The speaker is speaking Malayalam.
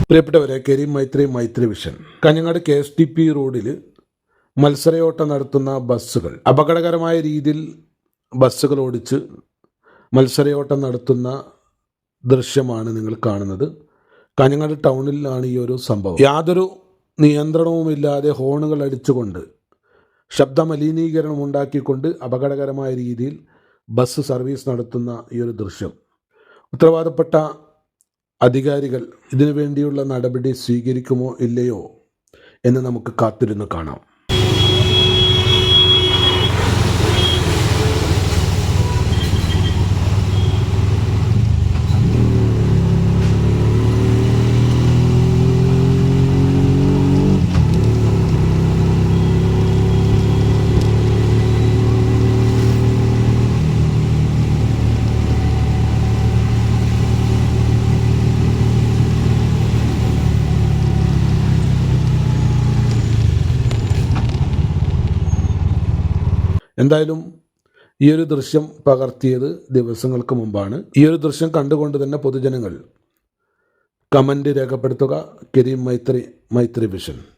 പ്രിയപ്പെട്ടവരെ, കരീം മൈത്രി വിഷൻ. കാഞ്ഞങ്ങാട് KSTP റോഡിൽ മത്സരയോട്ടം നടത്തുന്ന ബസ്സുകൾ അപകടകരമായ രീതിയിൽ ബസ്സുകൾ ഓടിച്ച് മത്സരയോട്ടം നടത്തുന്ന ദൃശ്യമാണ് നിങ്ങൾ കാണുന്നത്. കാഞ്ഞങ്ങാട് ടൗണിലാണ് ഈ ഒരു സംഭവം. യാതൊരു നിയന്ത്രണവുമില്ലാതെ ഹോണുകൾ അടിച്ചുകൊണ്ട് ശബ്ദമലിനീകരണം ഉണ്ടാക്കിക്കൊണ്ട് അപകടകരമായ രീതിയിൽ ബസ് സർവീസ് നടത്തുന്ന ഈ ഒരു ദൃശ്യം. ഉത്തരവാദപ്പെട്ട അധികാരികൾ ഇതിനു വേണ്ടിയുള്ള നടപടി സ്വീകരിക്കുമോ ഇല്ലയോ എന്ന് നമുക്ക് കാത്തിരുന്ന് കാണാം. എന്തായാലും ഈ ഒരു ദൃശ്യം പകർത്തിയത് ദിവസങ്ങൾക്ക് മുമ്പാണ്. ഈ ഒരു ദൃശ്യം കണ്ടുകൊണ്ട് തന്നെ പൊതുജനങ്ങൾ കമൻറ്റ് രേഖപ്പെടുത്തുക. കരീം മൈത്രി വിഷൻ.